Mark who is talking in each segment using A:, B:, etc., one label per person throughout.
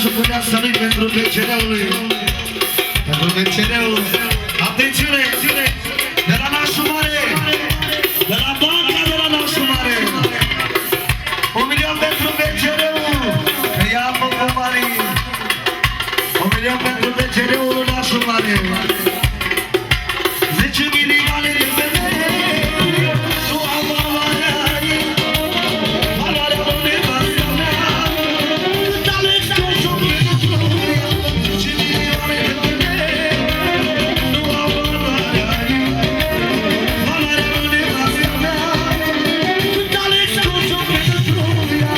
A: și puneasă lui pentru BCR-ului. Pentru BCR-ul. Atențiune! De la Nașul Mare! De la banca de la Nașul Mare! 1 milion pentru BCR-ul! Că ia făcut mari! 1 milion pentru BCR-ul Nașul Mare! 10 milioane de femei! Nu am valoarea ei! Valoarea unei vasta mea! Cât ales că joc pentru ea! 10 milioane de femei! Nu am valoarea ei! Valoarea unei vasta mea! Cât ales că joc pentru ea!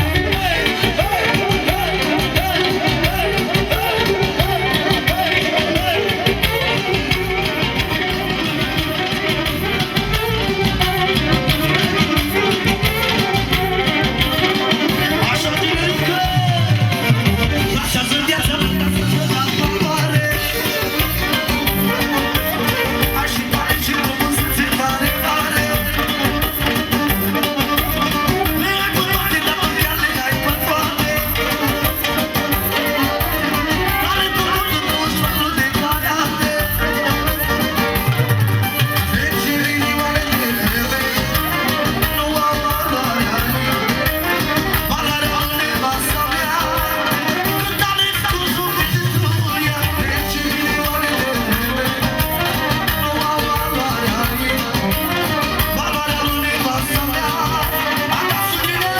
A: Așa direct lasă-ți în viață la valoare. Aș fi tare și frumusețe tare, tare. Le ai pe toate, dar pe ea le ai pe toate. Talentul meu 24 de cariate. 10 milioane de femei. Nu am valoarea ei. Valoarea unei vasta mea. Cât ales cu joc pentru ea. 10 milioane de femei. Nu am valoarea ei. Valoarea unei vasta mea. Acasă-mine!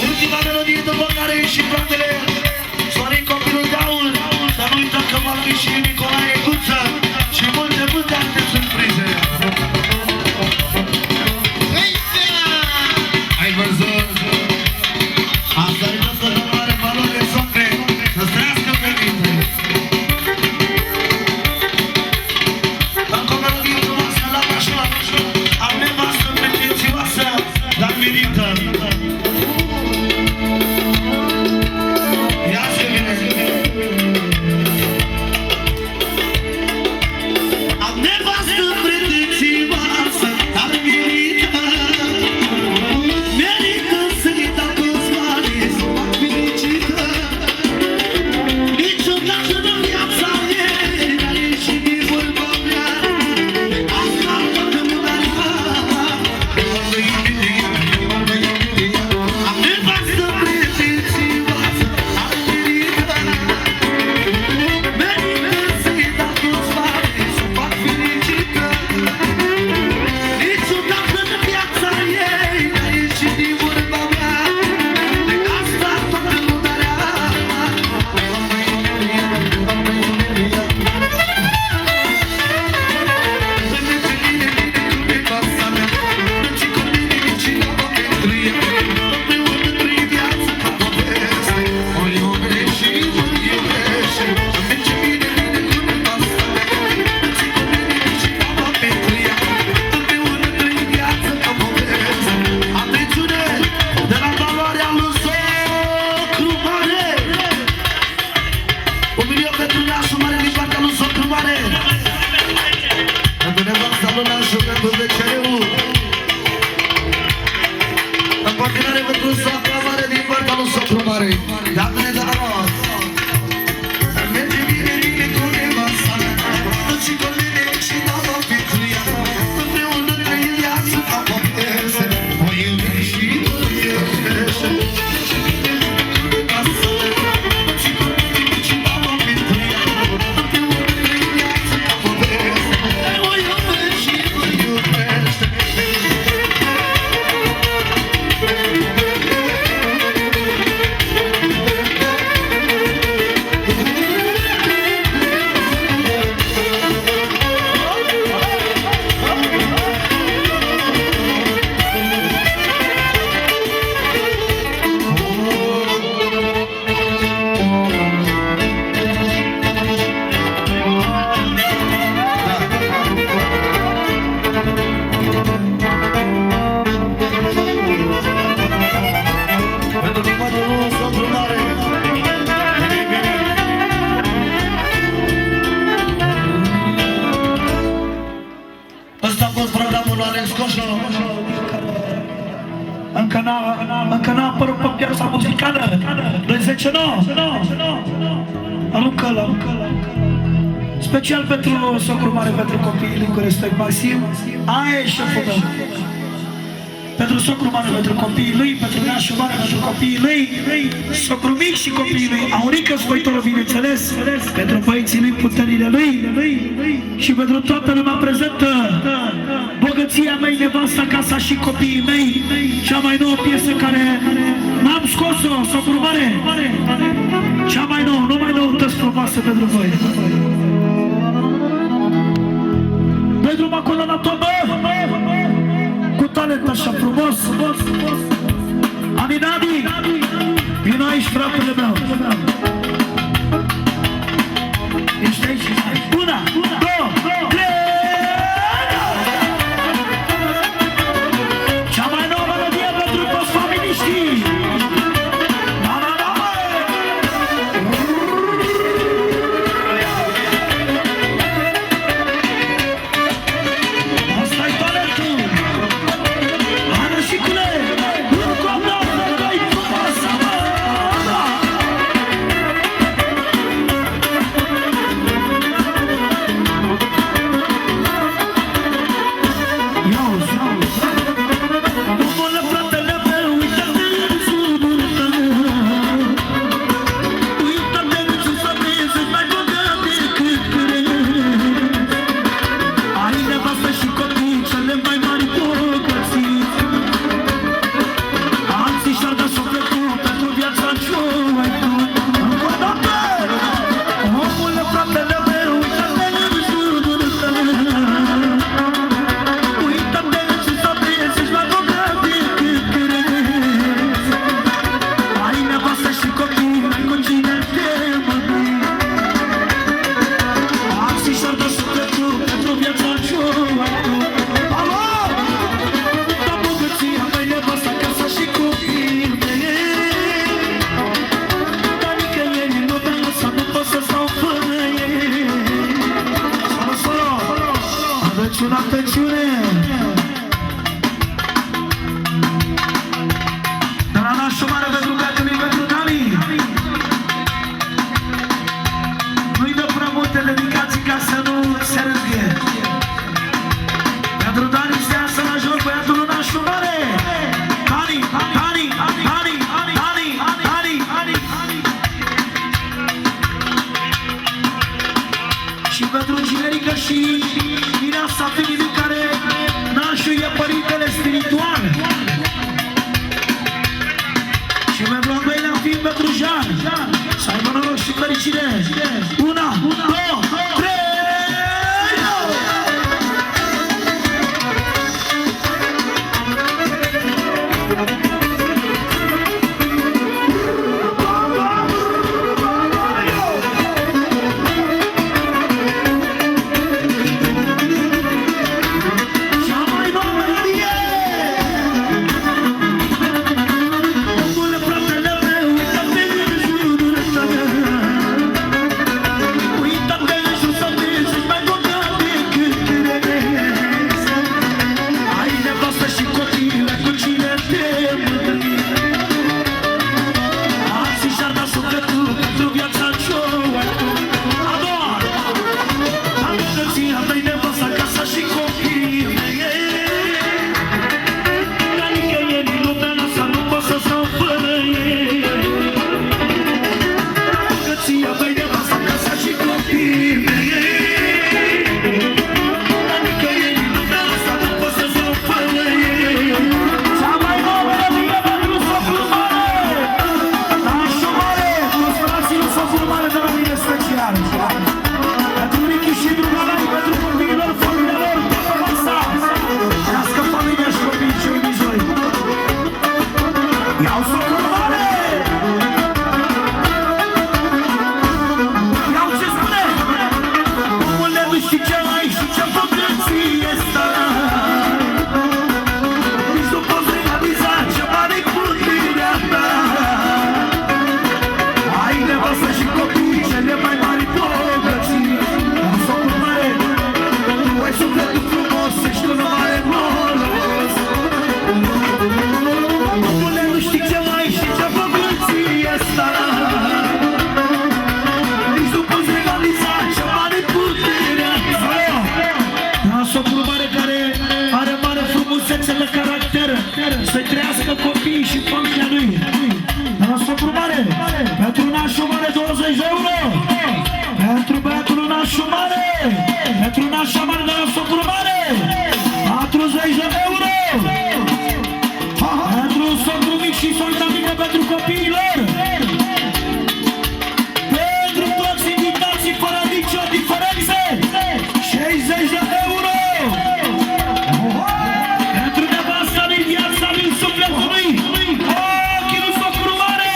A: Ultima melodie după care și fratele Sorin copilul de aur. Dar nu uităm că va fi și Nicolae Guță și multe alte surprize. Ai văzut? Asta e tot de mare valoare socre. Să-ți trăiască fericite. Încă o melodie frumoasă la Brașov. Am nevastă pretențioasă, dar merită. Ia să vine. Am nevastă pretențioasă, dar merită. Merită să-i dau toți banii, să o fac fericită. Niciodată în viața ei n-a ieșit din vorba mea. Asta toată lumea am nevastă pretențioasă, dar merită. Merită să-i dau toți banii, să o fac fericită. Niciodată în viața ei n-a ieșit din vorba mea. De asta toată lumea în continuare pentru soacra mare din partea lui socru mare. Doamne, de la rost! Merge bine, bine cu nevasta mea, și cu mine și n-am o petruia. Împreună trăim viața ca poveste. O iubire ce nu? Aruncă-l. Special pentru socru mare, pentru copiii lui cu respect maxim. Aia e șeful meu. Pentru socru mare, pentru copiii lui, pentru nașul mare, pentru copiii lui, socru mic și copiii lui, Aurică Spăitorul, bineînțeles, pentru băieții lui, puterile lui și pentru toată lumea prezentă. Bogăția mea, nevasta, casa și copiii mei, cea mai nouă piesă care n-am scos-o, socru mare, cea mai nouă, numai noutăți frumoase pentru voi. Pentru Macolana Tobă, cu talent așa frumos, Aminadi, vino aici, fratele meu. Ești aici? Una, două, trei! Cea mai nouă melodie pentru toți familiștii! Atențiune! De la nașul mare pentru băiatului, pentru Dani. Nu-i dă prea multe dedicații ca să nu se râghe. Pentru Dani stea să la joc băiatul nașul mare. Dani, Dani, Dani, Dani, Dani, Dani. Și pentru Ginerică și Mireasa Filipii, care nașul e părintele spiritual. Și pentru al doilea film pentru Jean. Să aibă noroc și fericire. Una, două, trei! Uita să trăiască copiii și familia lui. La socru mare, pentru nașul mare 20 de euro. Pentru băiatul nașul mare, pentru nașa mare de la socru mare 40 de euro. Pentru socru mic și soacra mică pentru copiilor. Pentru toți invitații fără nicio diferență 60 de euro. Pentru nevasta lui, viața lui, sufletul lui, ochii lui socru mare.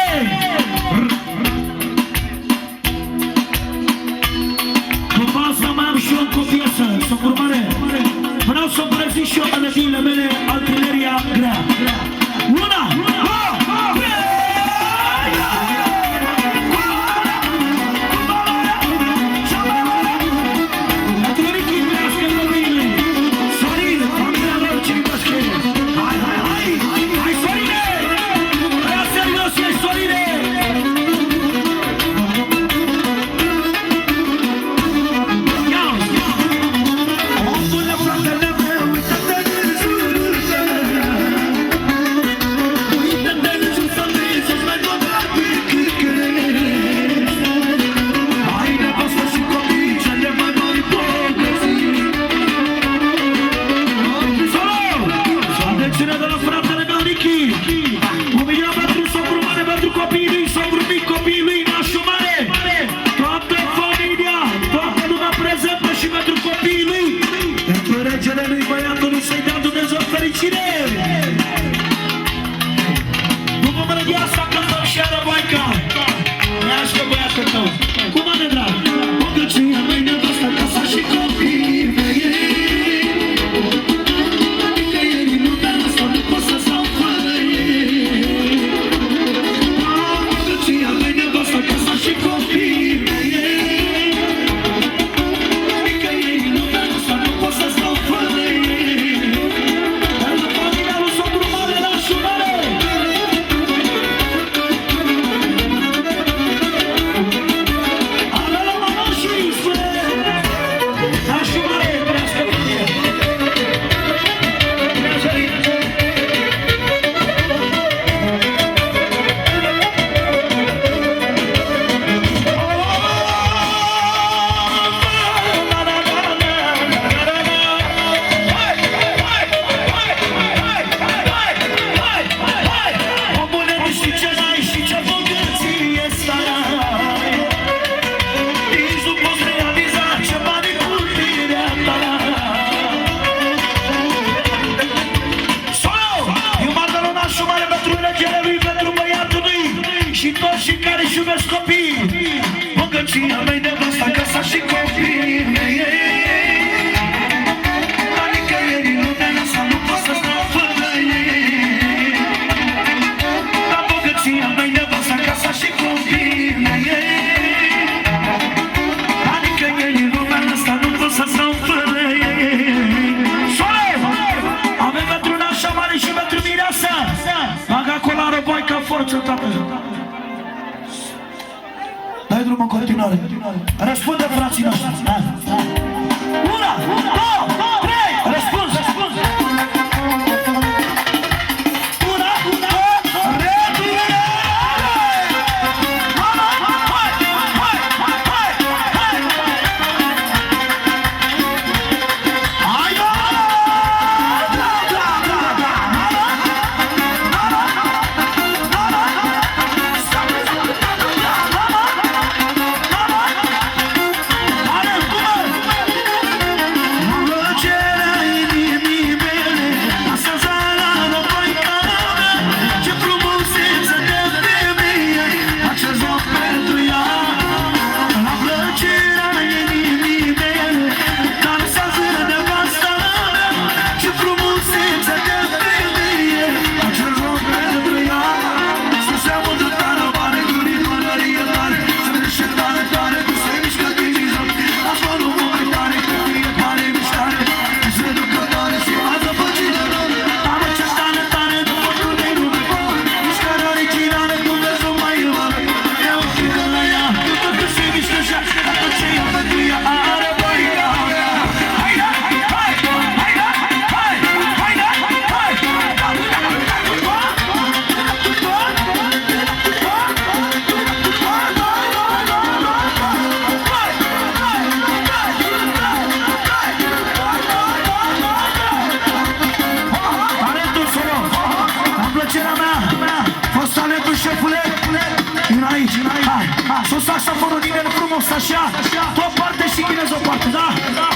A: După asta mai am și eu încă o piesă, socru mare. Vreau să îmbrăzic și eu melodiile mele, artileria grea. Una, dai drumul în continuare. Răspunde frații noștri. Una, două, trei, răspuns. Una, două, returare! Hai,
B: frumos așa, tu o parte și chinez o parte, da?